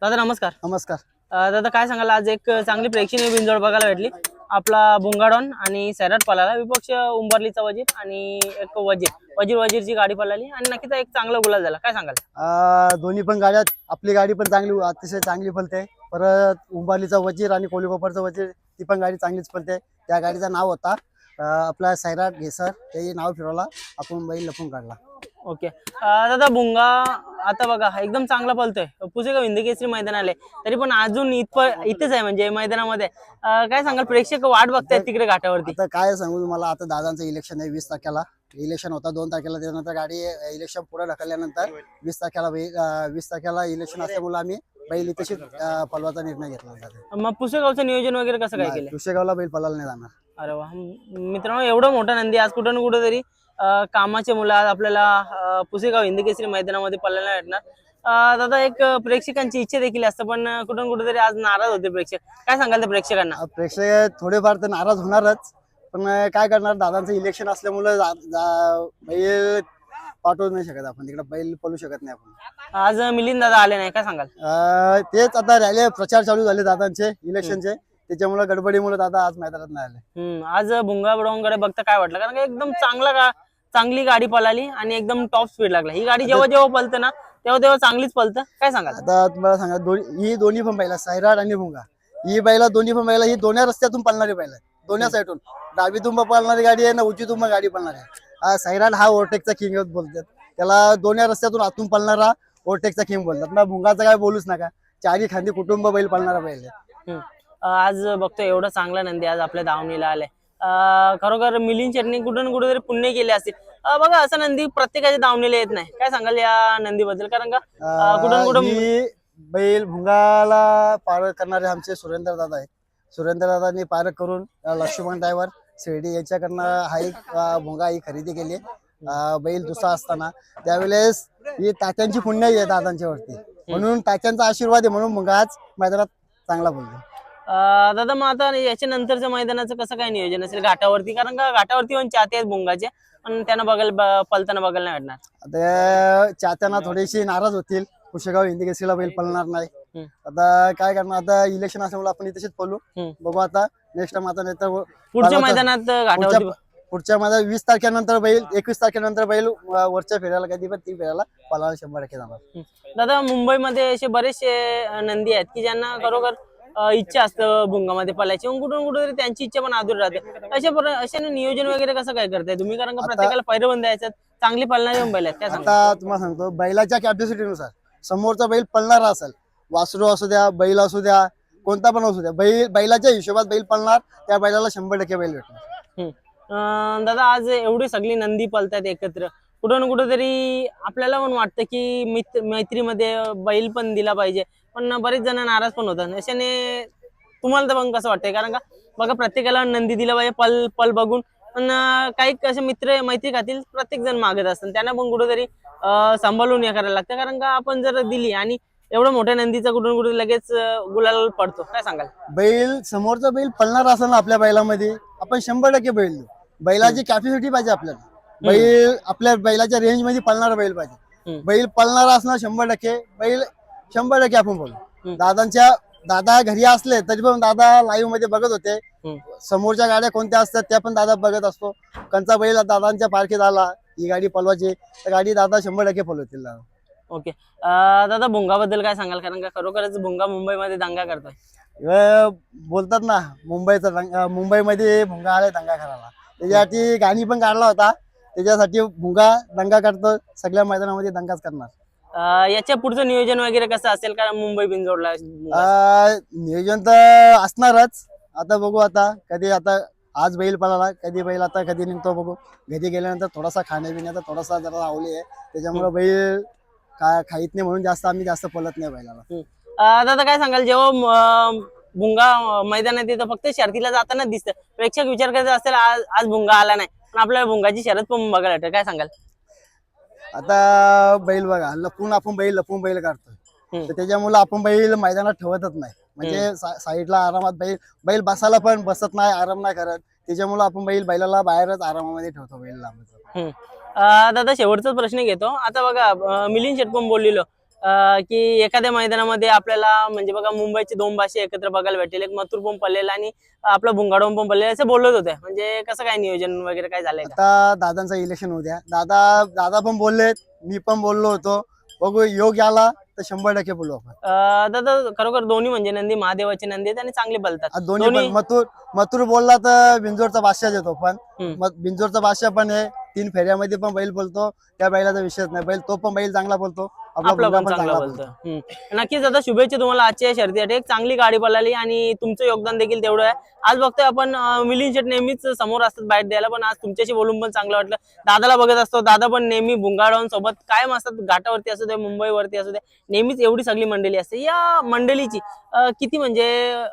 दादा नमस्कार. नमस्कार. दादा काय सांगाल, आज एक चांगली प्रेक्षणीय बिनजोड बघायला भेटली. आपला भुंगाडॉन आणि सैराट पळाला, विपक्ष उंबरलीचा वजीर आणि एक वजीरची गाडी पळाली आणि नक्कीच एक चांगला गुलाल झाला. काय सांगाल? दोन्ही पण गाड्या, आपली गाडी पण चांगली, अतिशय चांगली पळते. परत उंबरलीचा वजीर आणि कोलीकोपरचा वजीर, ती पण गाडी चांगलीच पळते. त्या गाडीचं नाव होता आपला सैराट घेसर, ते नाव फिरवला, आपण बैल लपून काढला. ओके. दादा भुंगा आता बघा एकदम चांगला पळतोय. पुसेगाव हिंदकेसरी मैदान आले तरी पण अजून इथेच आहे म्हणजे मैदानामध्ये. काय सांगाल, प्रेक्षक वाट बघतायत तिकडे घाटावरती? आता काय सांगू तुम्हाला, आता दादांचं इलेक्शन आहे 20 तारखेला. इलेक्शन होता 2 तारखेला, त्यानंतर गाडी इलेक्शन पुढे ढकलल्यानंतर 20 तारखेला इलेक्शन असल्यामुळे आम्ही बैल इथे पलवाचा निर्णय घेतला. मग पुसेगावचं नियोजन वगैरे कसं काय केलं? पुसेगावला बैल पळायला नाही जाणार. अरे वा मित्रांनो, एवढा मोठा नंदी आज कुठं ना कुठं तरी कामाचे मुलं आज आपल्याला पुसेगाव हिंदकेसरी मैदानामध्ये पळायला भेटणार. दादा एक प्रेक्षकांची इच्छा देखील असतं, पण कुठून कुठेतरी आज नाराज होते प्रेक्षक. काय सांगाल त्या प्रेक्षकांना? प्रेक्षक थोडेफार तर नाराज होणारच, पण काय करणार, दादांचं इलेक्शन असल्यामुळे बैल पाठवू नाही शकत आपण तिकडे, बैल पळू शकत नाही आपण. आज मिलिंद दादा आले नाही, काय सांगाल? तेच आता रॅली प्रचार चालू झाले दादांचे इलेक्शनचे, त्याच्यामुळे गडबडीमुळे दादा आज मैदानात नाही आले. आज भुंगा बडवंकडे बघता काय वाटलं? कारण का एकदम चांगली गाडी पळाली आणि एकदम टॉप स्पीड लागला. ही गाडी जेव्हा पळतं ना तेव्हा चांगलीच पळतं. काय सांगाल? आता तुम्हाला सांगा, ही दोन्ही पण बैला, सैराट आणि भुंगा, ही बैला दोन्ही पण बैला, ही दोन्ही रस्त्यातून पळणारी बैल आहे. दोन्ही साईडून डावीतून पळणारी गाडी आहे ना उजवीतून गाडी पळणारी आहे. सैराट हा ओव्हरटेकचा किंग बोलतात त्याला, दोन्ही रस्त्यातून आतून पळणारा ओव्हरटेकचा किंग बोलतात ना. भुंगाचा काय बोलूच नका, चारी खांदी कुटुंब बैल पळणारा बैल आहे. आज बघतो एवढा चांगला नंदी आज आपल्या दावणीला आलाय. खरोखर मिलिंद शेटने कुठून कुठेतरी पुण्य केले असतील. बघा असं नंदी प्रत्येकाच्या दावणीला येत नाही. काय सांगाल या नंदीबद्दल? कारण का कुठून बैल भुंगाला पार करणारे आमचे सुरेंद्र दादा आहेत. सुरेंद्र दादांनी पार करून लक्ष्मण ड्रायव्हर शिर्डी यांच्याकडनं हा एक भुंगा ही खरेदी केली. बैल दुसरा असताना त्यावेळेस ही तात्यांची पुण्य आहे दादांच्या वरती, म्हणून तात्यांचा आशीर्वाद आहे, म्हणून भुंगा आज मैदानात चांगला बोलतो. दादा मग आता याच्या नंतरच्या मैदानाचं कसं काय नियोजन असेल घाटावरती? कारण का घाटावरती पण चाहते आहेत भुंगाचे, पण त्यांना पलताना बघायला नाही भेटणार. आता चाहत्यांना थोडीशी नाराज होतील, पुसेगाव हिंदकेसरीला बैल पळणार नाही. आता काय करणार, आता इलेक्शन असल्यामुळे आपण इथेच पळू. बघू आता नेक्स्ट टाइम, आता नाही तर पुढच्या मैदानात घाटावरती. पुढच्या महिन्यात 20 तारखेनंतर बैल, 21 तारखेनंतर बैल वरच्या फेऱ्याला कधी पण 3 फेऱ्याला पळायला 100% जाणार. दादा मुंबईमध्ये असे बरेचसे नंदी आहेत की ज्यांना खरोखर इच्छा असतं भुंगामध्ये पळायची, कुठून कुठेतरी त्यांची इच्छा पण अधूर राहते. अशा नियोजन वगैरे कसं काय करताय तुम्ही? कारण का प्रत्येकाला पैरबंद द्यायचं, चांगली पळणारी बैल आहेत. आता तुम्हाला सांगतो, बैलाच्या कॅपॅसिटीनुसार समोरचा बैल पळणारा असेल, वासरू असू द्या, बैल असू द्या, कोणता पण असू द्या, बैलाच्या हिशोबात बैल पळणार, त्या बैलाला 100% बैल भेटणार. दादा आज एवढी सगळी नंदी पळतात एकत्र, कुठं ना कुठेतरी आपल्याला पण वाटतं की मैत्रीमध्ये बैल पण दिला पाहिजे, पण बरेच जण नाराज पण होतात. अशाने तुम्हाला तर पण कसं वाटतंय? कारण का बघा प्रत्येकाला नंदी दिला पाहिजे पल बघून, पण काही कसे मैत्री खातील प्रत्येक जण मागत असतात, त्यांना पण कुठेतरी सांभाळून हे करायला लागतं. कारण का आपण जर दिली आणि एवढं मोठ्या नंदीचा कुठून कुठे लगेच गुलाल पडतो. काय सांगाल? बैल समोरचा बैल पळणार असेल ना आपल्या बैलामध्ये, आपण 100% बैल देऊ. बैलाची कॅपॅसिटी पाहिजे आपल्याला, बैल आपल्या बैलाच्या रेंज मध्ये पळणारा बैल पाहिजे. बैल पळणारा असणार 100%, बैल 100% आपण बोलू. दादा घरी असले तरी पण दादा लाईव्ह मध्ये बघत होते, समोरच्या गाड्या कोणत्या असतात त्या पण दादा बघत असतो. कंचा बैल दादांच्या पार्केत आला, ही गाडी पळवायची तर गाडी दादा 100% पळवतील. ओके. दादा भुंगाबद्दल काय सांगाल? कारण का खरोखरच भुंगा मुंबईमध्ये दंगा करतोय. बोलतात ना, मुंबईमध्ये भुंगा आलाय दंगा करायला, त्याच्यासाठी गाणी पण काढला होता. त्याच्यासाठी भुंगा दंगा करतो, सगळ्या मैदानामध्ये दंगाच करणार. याच्या पुढचं नियोजन वगैरे कसं असेल? कारण मुंबई बिनजोडला नियोजन तर असणारच. आता बघू, आता कधी, आता आज बैल पळाला, कधी बैल आता कधी निघतो बघू. घरी गेल्यानंतर थोडासा खाण्यापिण्याचा थोडासा जरा आवली आहे, त्याच्यामुळे बैल खाईत नाही, म्हणून आम्ही जास्त पळत नाही बैलाला. दादा काय सांगाल, जेव्हा भुंगा मैदानात येतं फक्त शर्तीला जाताना दिसतं, प्रेक्षक विचार करत असेल आज भुंगा आला नाही, पण आपल्याला भुंगाची शर्यत पण बघायला भेटते. काय सांगाल? आता बैल बघा, आपण लपून बैल काढतोय, तर त्याच्यामुळे आपण बैल मैदानात ठेवतच नाही. म्हणजे साईडला आरामात बैल बसायला पण बसत नाही, आराम नाही करत, त्याच्यामुळे आपण बैलाला बाहेरच आरामामध्ये ठेवतो बैल. दादा शेवटचाच प्रश्न घेतो. आता बघा मिलिंद शेट पण बोललेलो की एखाद्या मैदानामध्ये आपल्याला म्हणजे बघा मुंबईचे दोन भाषे एकत्र बघायला भेटेल, एक मथुर पण पडलेला आणि आपला भुंगाडोम पण पडलेला, असं बोलत होते. म्हणजे कसं काय नियोजन वगैरे काय झालंय का? आता दादांचं इलेक्शन उद्या, दादा पण बोललेत, मी पण बोललो होतो. बघू योग आला तर 100% बोलू आपण. दादा खरोखर दोन्ही म्हणजे नंदी महादेवाचे नंदी आहेत आणि चांगले बोलतात. आज दोन्ही पण मथुर बोलला तर बिंजोरचा बादशाह येतो, पण हम्म. बिंजोरचा बादशाह पण आहे. 3 फेऱ्यामध्ये पण बैल बोलतो, त्या बैलाचा विषयच नाही. तो पण बैल चांगला बोलतो, आपला आपला मुलगा पण पण चांगला चांगला बोलतो. बोलतो. नक्कीच दादा, शुभेच्छा तुम्हाला आजच्या या शर्यतीसाठी. एक चांगली गाडी पळाली आणि तुमचं योगदान देखील तेवढं आहे. आज बघतोय आपण मिलिंद शेट नेहमीच समोर असतात बाईट द्यायला, पण आज तुमच्याशी बोलून पण चांगलं वाटलं. दादाला बघत असतो, दादा पण नेहमी भुंगाडवान सोबत कायम असतात, घाटावरती असू दे मुंबईवरती असू दे, नेहमीच एवढी सगळी मंडळी असते. या मंडळीची किती म्हणजे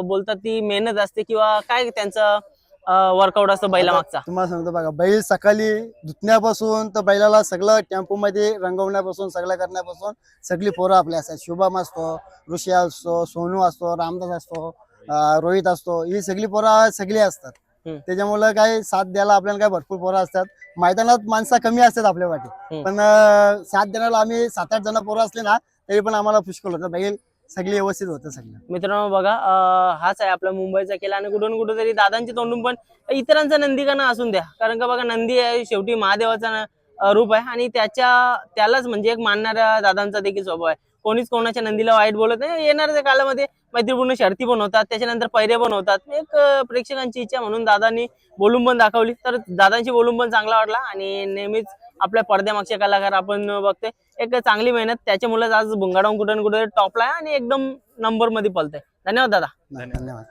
बोलतात ती मेहनत असते किंवा काय त्यांचं वर्कआउट असतं बैला मागचा? तुम्हाला सांगतो बघा, बैल सकाळी धुतण्यापासून तर बैलाला सगळं टेम्पो मध्ये रंगवण्यापासून सगळं करण्यापासून सगळी पोरं आपल्या असतात. शुभम असतो, ऋषी असतो, सोनू असतो, रामदास असतो, रोहित असतो, ही सगळी पोरं सगळी असतात. त्याच्यामुळे काय साथ द्यायला आपल्याला काय भरपूर पोरं असतात. मैदानात माणसं कमी असतात आपल्या वाटी, पण साथ देण्याला आम्ही 7-8 जण पोरं असले ना तरी पण आम्हाला पुष्कळ होतं. बैल सगळी व्यवस्थित होतं सगळं. मित्रांनो बघा, हाच आहे आपला मुंबईचा केला आणि कुठून कुठेतरी दादांच्या तोंडून पण इतरांचा नंदी का ना असून द्या, कारण का बघा नंदी आहे शेवटी महादेवाचा रूप आहे आणि त्यालाच म्हणजे एक मानणाऱ्या दादांचा देखील स्वभाव आहे. कोणीच कोणाच्या नंदीला वाईट बोलत नाही. येणाऱ्या काळामध्ये मैत्रीपूर्ण शर्ती पण होतात, त्याच्यानंतर पैरे पण होतात. एक प्रेक्षकांची इच्छा म्हणून दादांनी बोलून पण दाखवली, तर दादांची बोलून पण चांगला वाटला. आणि नेहमीच आपल्या पडद्यामागचे कलाकार आपण बघतोय, एक चांगली मेहनत त्याच्यामुळेच आज भुंगाडावून कुठे कुठे टॉपला आहे आणि एकदम नंबर मध्ये पळतंय. धन्यवाद दादा. धन्यवाद.